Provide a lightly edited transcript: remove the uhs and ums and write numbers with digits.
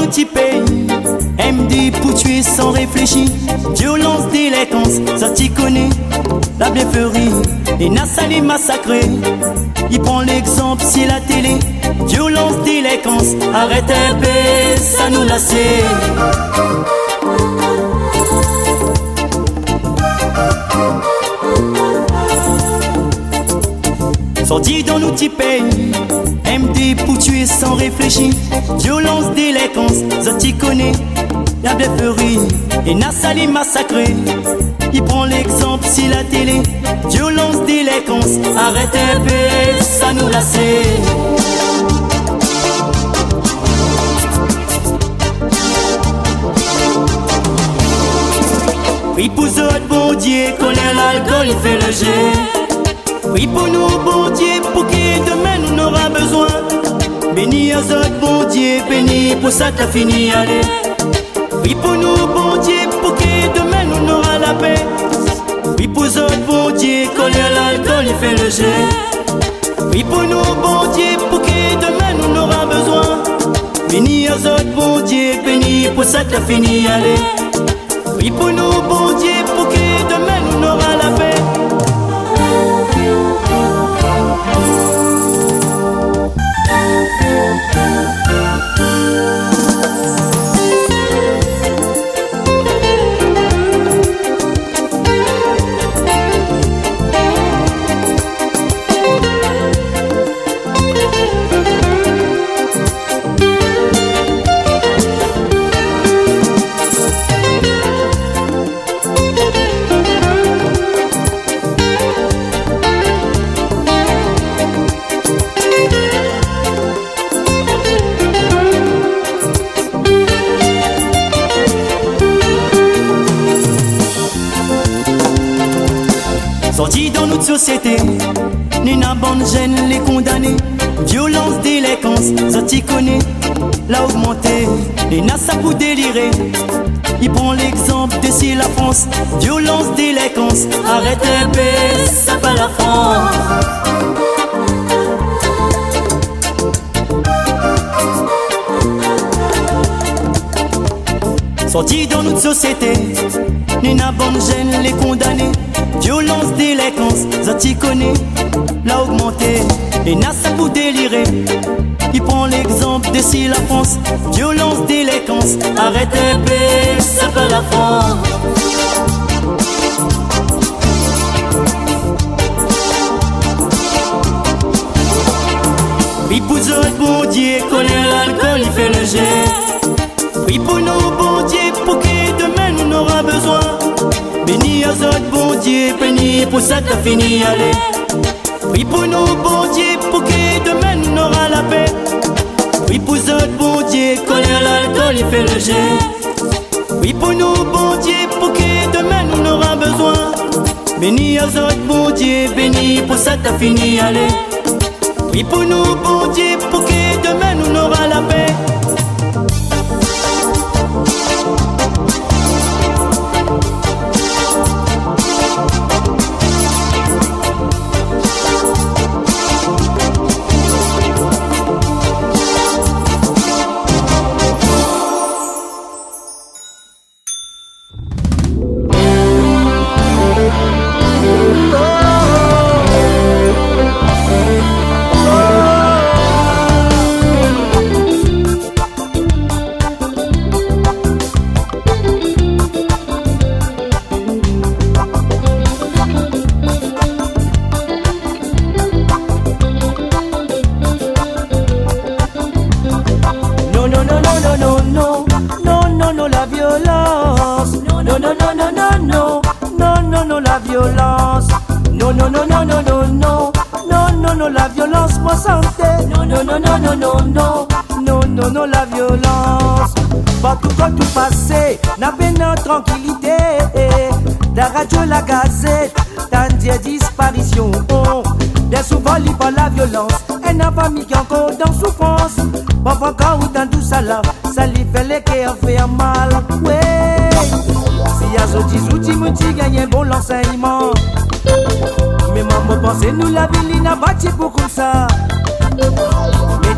notre petit pays, MD pour tuer sans réfléchir. Violence, délinquance, ça t'y connaît. La blefferie, les Nassali massacrés. Il prend l'exemple si la télé. Violence, délinquance, arrête un peu, ça nous lasse. Sorti dans nos petits pays, MD pour tuer sans réfléchir. Violence, délinquance, ça t'y connaît. La blefferie, et Nassali massacré. Il prend l'exemple si la télé. Violence, délinquance, arrête un peu, ça nous lasse. Oui pour autres, bon Dieu, connaît l'alcool, il fait le jet. Oui pour nous, bon Dieu, pour qui demain nous n'aura besoin. Béni aux autres, bon Dieu, béni pour ça t'as fini, allez. Oui pour nous, bon Dieu, pour qui demain nous n'aura la paix. Oui pour autres, bon Dieu, connaît l'alcool, il fait le jet. Oui pour nous, bon Dieu, pour qui demain nous n'aura besoin. Béni aux autres, bon Dieu, béni pour ça t'as fini, allez. Oui pour nous, bon Dieu, pour qui demain nous n'aura la paix. Sorti dans notre société, ni na bonne gêne les condamnés. Violence, délinquance, ça t'y connaît. L'a augmenté, les NASA pour délirer. Il prend l'exemple de si la France. Violence, délinquance, arrête un peu, ça pas la France. Sorti dans notre société, ni na bonne gêne les condamnés. Violence, délinquance, ça t'y connaît. L'a augmenté, les NASA pour délirer. Il prend l'exemple de si la France. Violence, délinquance, arrête un peu, ça pas la France. Oui pour autres, bon Dieu, connaît l'alcool, il fait le jet. Oui pour nous, bon Dieu, pour qui demain nous n'aura besoin. Béni aux autres, bon Dieu, béni pour ça t'as fini, allez. Oui pour nous, bon Dieu, pour qui demain nous n'aura la paix. Oui pour autres, bon Dieu, connaît l'alcool, il fait le jet. Oui pour nous, bon Dieu, pour qui demain nous n'aura besoin. Béni aux autres, bon Dieu, béni pour ça t'as fini, allez. Oui pour nous, bon Dieu, pour qui demain nous n'aura la paix. La violence, moi santé. Non, non, non, non, non, non, non. Non, non, non, la violence. Partout quand tout passé, n'a pas notre tranquillité. La radio, la gazette, tant de disparition. Bien souvent, il pas la violence. Elle n'a pas mis encore dans souffrance. Parfois, quand ou dans tout ça là, ça lui fait les cœurs faire mal. Ouais. Si y'a ce petit outil, tu gagnes un bon l'enseignement. Mais maman pensez nous la ville n'a bâti pour comme ça. Mais